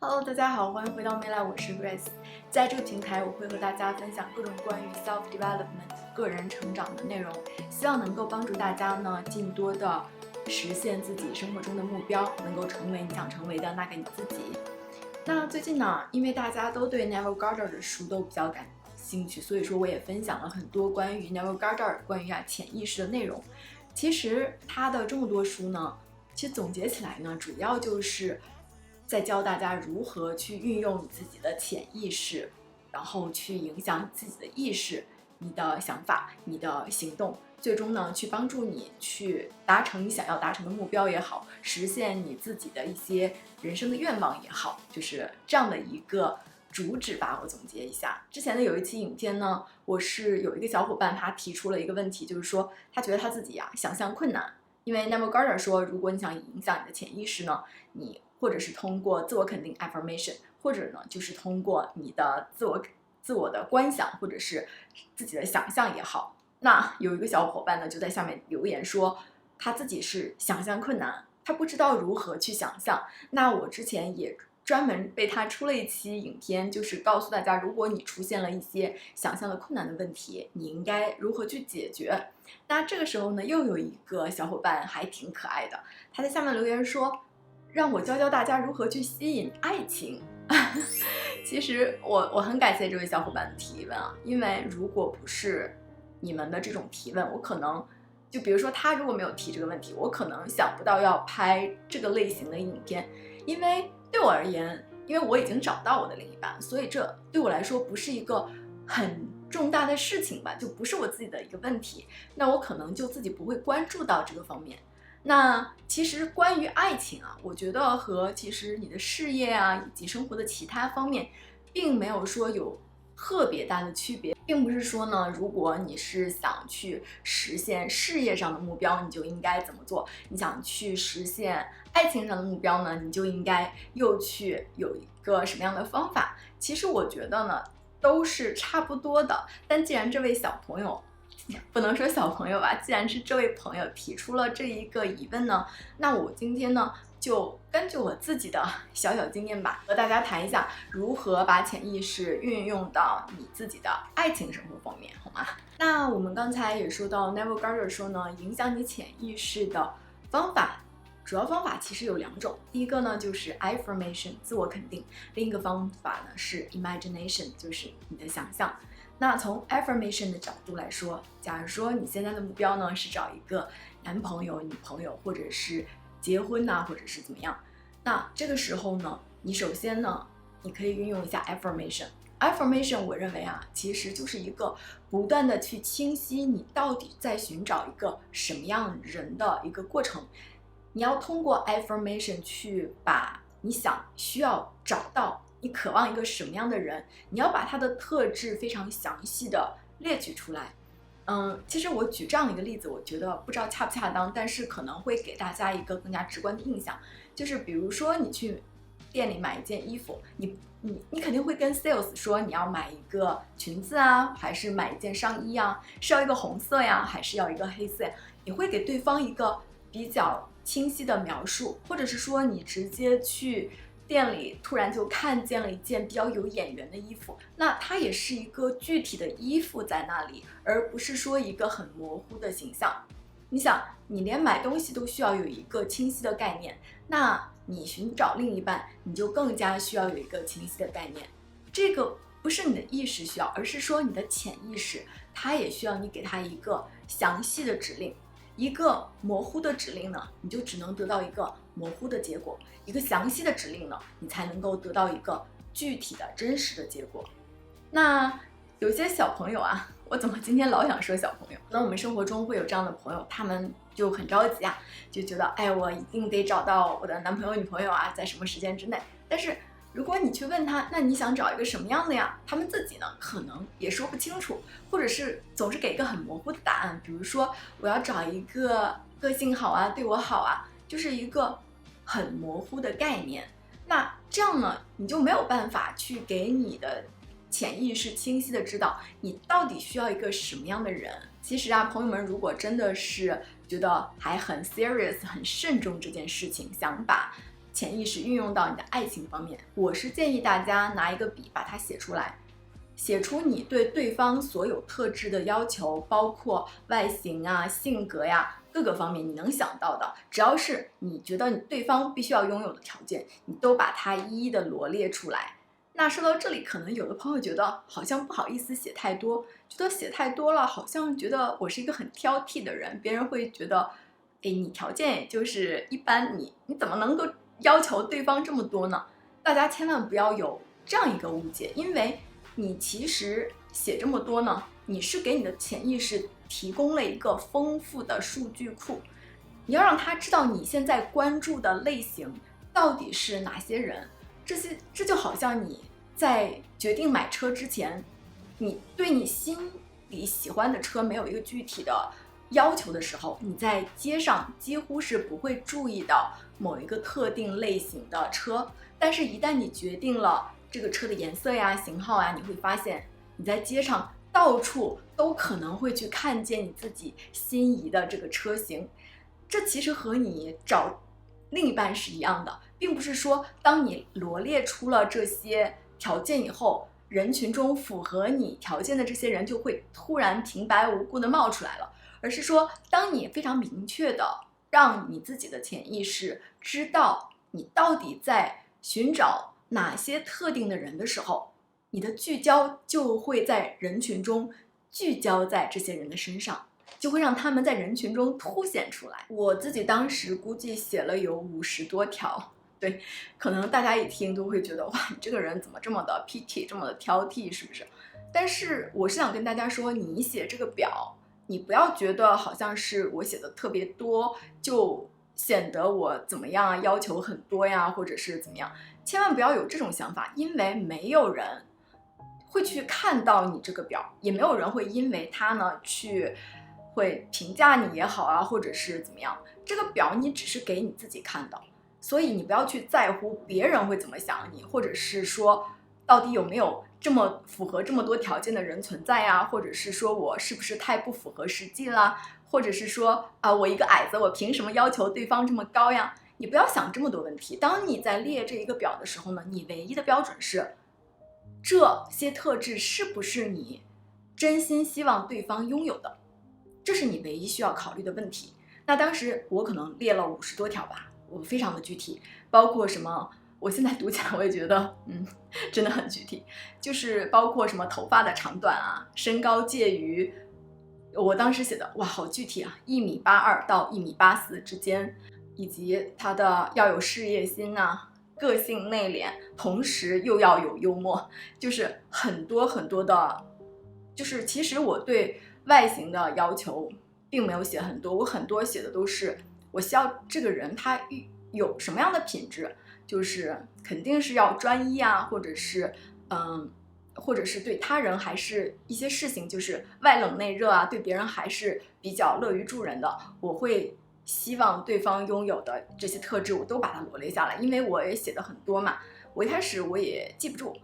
Hello， 大家好，欢迎回到未来，我是 Grace。在这个平台，我会和大家分享各种关于 self development 个人成长的内容，希望能够帮助大家呢，尽多的实现自己生活中的目标，能够成为你想成为的那个你自己。那最近呢，因为大家都对 Neville Goddard 的书都比较感兴趣，所以说我也分享了很多关于 Neville Goddard 关于潜意识的内容。其实他的这么多书呢，其实总结起来呢，主要就是在教大家如何去运用你自己的潜意识，然后去影响自己的意识、你的想法、你的行动，最终呢去帮助你去达成你想要达成的目标也好，实现你自己的一些人生的愿望也好，就是这样的一个主旨吧。我总结一下，之前的有一期影片呢，我是有一个小伙伴他提出了一个问题，就是说他觉得他自己想象困难，因为 Neville Goddard 说，如果你想影响你的潜意识呢，你或者是通过自我肯定 affirmation， 或者呢就是通过你的自我的观想，或者是自己的想象也好。那有一个小伙伴呢就在下面留言说，他自己是想象困难，他不知道如何去想象。那我之前也专门被他出了一期影片，就是告诉大家，如果你出现了一些想象的困难的问题，你应该如何去解决。那这个时候呢，又有一个小伙伴还挺可爱的，他在下面留言说，让我教教大家如何去吸引爱情。其实我很感谢这位小伙伴的提问啊，因为如果不是你们的这种提问，我可能就比如说他如果没有提这个问题，我可能想不到要拍这个类型的影片。因为对我而言，因为我已经找到我的另一半，所以这对我来说不是一个很重大的事情吧，就不是我自己的一个问题，那我可能就自己不会关注到这个方面。那其实关于爱情啊，我觉得和其实你的事业啊以及生活的其他方面并没有说有特别大的区别，并不是说呢，如果你是想去实现事业上的目标，你就应该怎么做；你想去实现爱情上的目标呢，你就应该又去有一个什么样的方法。其实我觉得呢，都是差不多的。但既然这位小朋友，不能说小朋友吧，既然是这位朋友提出了这一个疑问呢，那我今天呢就根据我自己的小经验吧，和大家谈一下如何把潜意识运用到你自己的爱情生活方面，好吗？那我们刚才也说到 Neville Goddard 说呢，影响你潜意识的方法，主要方法其实有两种，第一个呢就是 affirmation 自我肯定，另一个方法呢是 imagination 就是你的想象。那从 affirmation 的角度来说，假如说你现在的目标呢是找一个男朋友、女朋友，或者是结婚或者是怎么样，那这个时候呢，你首先呢，你可以运用一下 affirmation。affirmation 我认为其实就是一个不断的去清晰你到底在寻找一个什么样人的一个过程。你要通过 affirmation 去把你需要找到你渴望一个什么样的人，你要把他的特质非常详细的列举出来。其实我举这样一个例子，我觉得不知道恰不恰当，但是可能会给大家一个更加直观的印象。就是比如说你去店里买一件衣服，你肯定会跟 sales 说你要买一个裙子还是买一件上衣是要一个红色还是要一个黑色你会给对方一个比较清晰的描述，或者是说你直接去店里突然就看见了一件比较有眼缘的衣服，那它也是一个具体的衣服在那里，而不是说一个很模糊的形象。你想，你连买东西都需要有一个清晰的概念，那你寻找另一半，你就更加需要有一个清晰的概念。这个不是你的意识需要，而是说你的潜意识，它也需要你给它一个详细的指令。一个模糊的指令呢，你就只能得到一个模糊的结果；一个详细的指令呢，你才能够得到一个具体的真实的结果。那有些小朋友我怎么今天老想说小朋友？那我们生活中会有这样的朋友，他们就很着急就觉得我一定得找到我的男朋友女朋友在什么时间之内。但是如果你去问他，那你想找一个什么样的呀？他们自己呢，可能也说不清楚，或者是总是给一个很模糊的答案。比如说，我要找一个个性好对我好就是一个很模糊的概念。那这样呢，你就没有办法去给你的潜意识清晰的知道你到底需要一个什么样的人。其实朋友们如果真的是觉得还很 serious 很慎重这件事情，想把潜意识运用到你的爱情方面，我是建议大家拿一个笔把它写出来，写出你对对方所有特质的要求，包括外形啊、性格呀，各个方面你能想到的，只要是你觉得你对方必须要拥有的条件，你都把它一一的罗列出来。那说到这里，可能有的朋友觉得好像不好意思写太多，觉得写太多了，好像觉得我是一个很挑剔的人，别人会觉得，你条件也就是一般，你怎么能够要求对方这么多呢？大家千万不要有这样一个误解，因为你其实写这么多呢，你是给你的潜意识提供了一个丰富的数据库，你要让他知道你现在关注的类型到底是哪些人。这就好像你在决定买车之前，你对你心里喜欢的车没有一个具体的要求的时候，你在街上几乎是不会注意到某一个特定类型的车，但是一旦你决定了这个车的颜色呀、型号呀，你会发现你在街上到处都可能会去看见你自己心仪的这个车型。这其实和你找另一半是一样的，并不是说当你罗列出了这些条件以后，人群中符合你条件的这些人就会突然平白无故的冒出来了，而是说当你非常明确的让你自己的潜意识知道你到底在寻找哪些特定的人的时候，你的聚焦就会在人群中聚焦在这些人的身上，就会让他们在人群中凸显出来。我自己当时估计写了有50多条，对，可能大家一听都会觉得哇，你这个人怎么这么的 picky， 这么的挑剔，是不是？但是我是想跟大家说，你写这个表，你不要觉得好像是我写的特别多，就显得我怎么样啊，要求很多呀，或者是怎么样，千万不要有这种想法，因为没有人会去看到你这个表，也没有人会因为它呢会评价你也好啊，或者是怎么样，这个表你只是给你自己看到，所以你不要去在乎别人会怎么想你，或者是说到底有没有这么符合这么多条件的人存在呀，或者是说我是不是太不符合实际啦，或者是说我一个矮子，我凭什么要求对方这么高呀？你不要想这么多问题。当你在列这一个表的时候呢，你唯一的标准是这些特质是不是你真心希望对方拥有的，这是你唯一需要考虑的问题。那当时我可能列了50多条吧，我非常的具体，包括什么，我现在读起来我也觉得真的很具体，就是包括什么头发的长短啊，身高介于，我当时写的哇好具体啊，1.82米到1.84米之间，以及他的要有事业心啊，个性内敛，同时又要有幽默，就是很多很多的，就是其实我对外形的要求并没有写很多，我很多写的都是我希望这个人他有什么样的品质，就是肯定是要专一啊，或者是对他人还是一些事情就是外冷内热啊，对别人还是比较乐于助人的，我会希望对方拥有的这些特质我都把它罗列下来，因为我也写的很多嘛，我一开始我也记不住，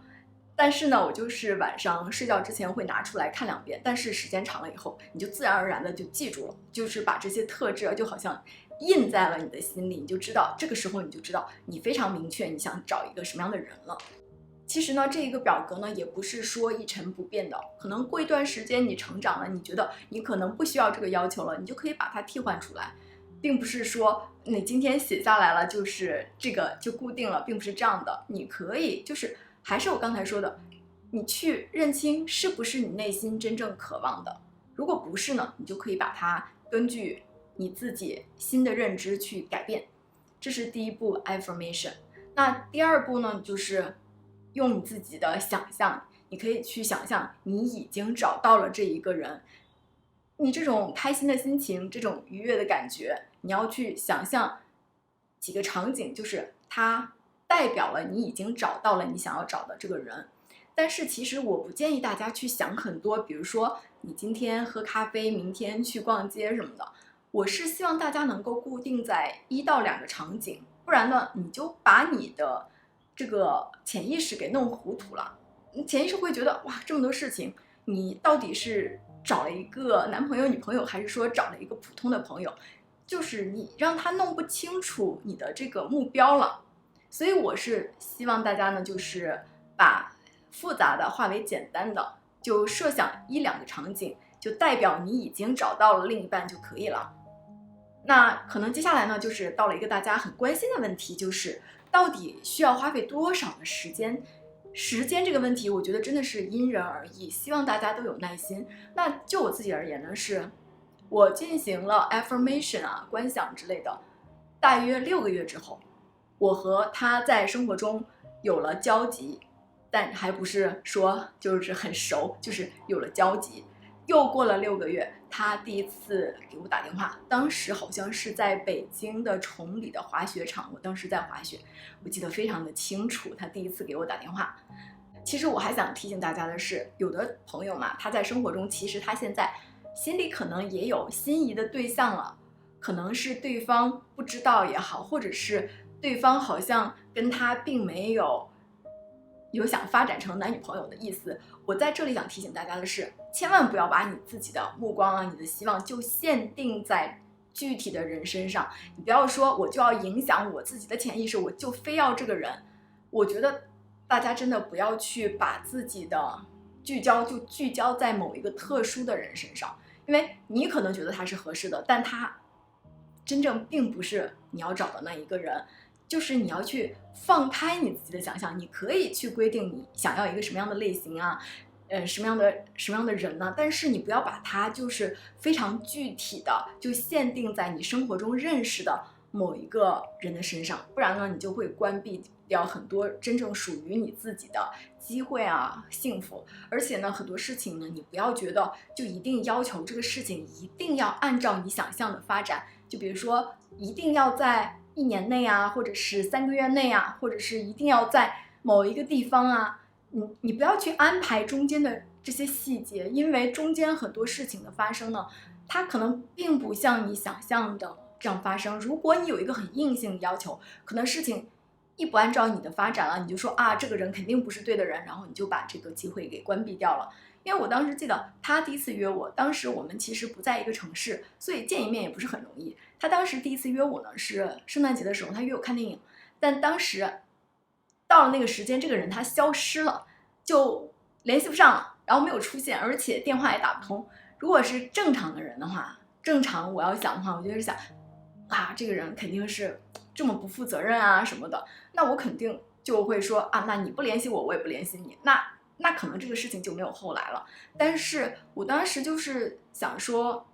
但是呢我就是晚上睡觉之前会拿出来看2遍，但是时间长了以后你就自然而然的就记住了，就是把这些特质就好像印在了你的心里，你就知道这个时候你就知道你非常明确你想找一个什么样的人了。其实呢，这一个表格呢也不是说一成不变的，可能过一段时间你成长了，你觉得你可能不需要这个要求了，你就可以把它替换出来，并不是说你今天写下来了就是这个就固定了，并不是这样的，你可以就是还是我刚才说的，你去认清是不是你内心真正渴望的，如果不是呢，你就可以把它根据你自己新的认知去改变，这是第一步 affirmation。 那第二步呢，就是用你自己的想象，你可以去想象你已经找到了这一个人，你这种开心的心情，这种愉悦的感觉，你要去想象几个场景，就是它代表了你已经找到了你想要找的这个人。但是其实我不建议大家去想很多，比如说你今天喝咖啡，明天去逛街什么的，我是希望大家能够固定在1到2个场景，不然呢你就把你的这个潜意识给弄糊涂了，潜意识会觉得哇这么多事情，你到底是找了一个男朋友女朋友，还是说找了一个普通的朋友，就是你让他弄不清楚你的这个目标了。所以我是希望大家呢，就是把复杂的化为简单的，就设想1-2个场景，就代表你已经找到了另一半就可以了。那可能接下来呢，就是到了一个大家很关心的问题，就是到底需要花费多少的时间？时间这个问题，我觉得真的是因人而异，希望大家都有耐心。那就我自己而言呢，是我进行了 affirmation 啊、观想之类的，大约6个月之后，我和他在生活中有了交集，但还不是说就是很熟，就是有了交集。又过了6个月，他第一次给我打电话，当时好像是在北京的崇礼的滑雪场，我当时在滑雪，我记得非常的清楚，他第一次给我打电话。其实我还想提醒大家的是，有的朋友嘛，他在生活中其实他现在心里可能也有心仪的对象了，可能是对方不知道也好，或者是对方好像跟他并没有想发展成男女朋友的意思。我在这里想提醒大家的是，千万不要把你自己的目光啊、你的希望就限定在具体的人身上。你不要说我就要影响我自己的潜意识，我就非要这个人。我觉得大家真的不要去把自己的聚焦在某一个特殊的人身上，因为你可能觉得他是合适的，但他真正并不是你要找的那一个人。就是你要去放开你自己的想象，你可以去规定你想要一个什么样的类型啊，什么样的人呢？但是你不要把它就是非常具体的就限定在你生活中认识的某一个人的身上，不然呢，你就会关闭掉很多真正属于你自己的机会啊、幸福。而且呢，很多事情呢，你不要觉得就一定要求这个事情一定要按照你想象的发展，就比如说一定要在1年内啊，或者是3个月内啊，或者是一定要在某一个地方啊，你不要去安排中间的这些细节，因为中间很多事情的发生呢，它可能并不像你想象的这样发生。如果你有一个很硬性的要求，可能事情一不按照你的发展了，你就说啊，这个人肯定不是对的人，然后你就把这个机会给关闭掉了。因为我当时记得他第一次约我，当时我们其实不在一个城市，所以见一面也不是很容易。他当时第一次约我呢是圣诞节的时候，他约我看电影，但当时到了那个时间，这个人他消失了，就联系不上了，然后没有出现，而且电话也打不通。如果是正常的人的话，正常我要想的话，我就是想啊，这个人肯定是这么不负责任啊什么的，那我肯定就会说啊，那你不联系我，我也不联系你，那可能这个事情就没有后来了。但是我当时就是想说，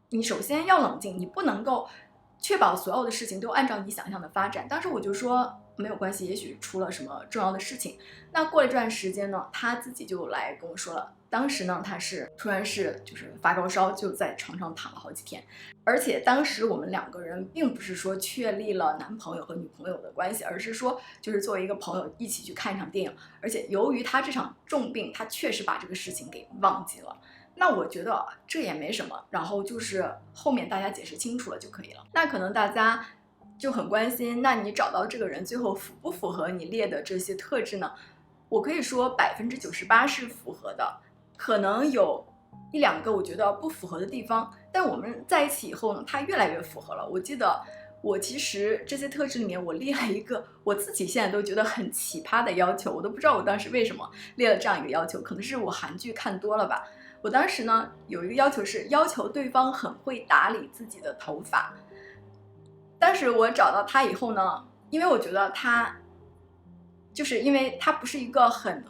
你首先要冷静，你不能够确保所有的事情都按照你想象的发展。当时我就说没有关系，也许出了什么重要的事情。那过了一段时间呢，他自己就来跟我说了，当时呢他是突然是就是发高烧，就在床上躺了好几天。而且当时我们2个人并不是说确立了男朋友和女朋友的关系，而是说就是作为一个朋友一起去看一场电影。而且由于他这场重病，他确实把这个事情给忘记了。那我觉得这也没什么，然后就是后面大家解释清楚了就可以了。那可能大家就很关心，那你找到这个人最后符不符合你列的这些特质呢？我可以说98%是符合的，可能有1-2个我觉得不符合的地方，但我们在一起以后呢，它越来越符合了。我记得我其实这些特质里面，我列了一个我自己现在都觉得很奇葩的要求，我都不知道我当时为什么列了这样一个要求，可能是我韩剧看多了吧。我当时呢有一个要求是要求对方很会打理自己的头发。当时我找到他以后呢，因为我觉得他就是因为他不是一个很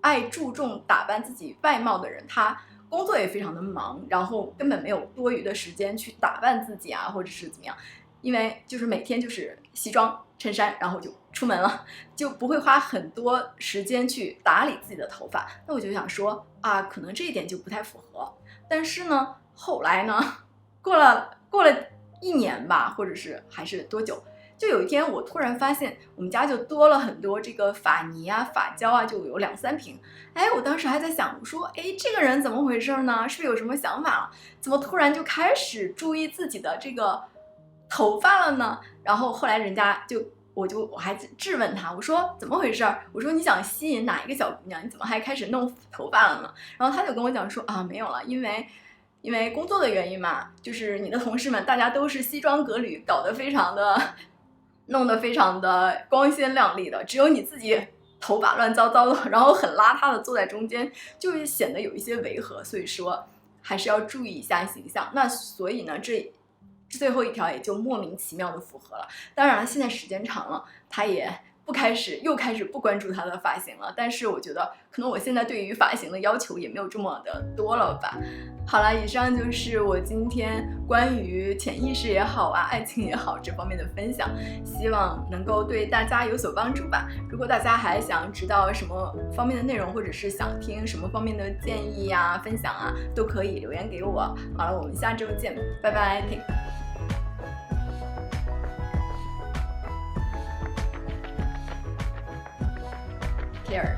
爱注重打扮自己外貌的人，他工作也非常的忙，然后根本没有多余的时间去打扮自己啊，或者是怎么样，因为就是每天就是西装衬衫，然后就出门了，就不会花很多时间去打理自己的头发。那我就想说啊，可能这一点就不太符合。但是呢，后来呢，过了1年吧，或者是还是多久，就有一天我突然发现我们家就多了很多这个发泥啊、发胶啊，就有2-3瓶。哎，我当时还在想，我说，哎，这个人怎么回事呢？是不是有什么想法了？怎么突然就开始注意自己的这个头发了呢？然后后来人家我还质问他，我说怎么回事？我说你想吸引哪一个小姑娘？你怎么还开始弄头发了呢？然后他就跟我讲说啊，没有了，因为工作的原因嘛，就是你的同事们大家都是西装革履，搞得非常的弄得非常的光鲜亮丽的，只有你自己头发乱糟糟的，然后很邋遢的坐在中间，就会显得有一些违和。所以说还是要注意一下形象。那所以呢，这最后一条也就莫名其妙的符合了。当然了，现在时间长了，他也又开始不关注他的发型了。但是我觉得可能我现在对于发型的要求也没有这么的多了吧。好了，以上就是我今天关于潜意识也好啊，爱情也好这方面的分享，希望能够对大家有所帮助吧。如果大家还想知道什么方面的内容，或者是想听什么方面的建议啊、分享啊，都可以留言给我。好了，我们下周见，拜拜。Care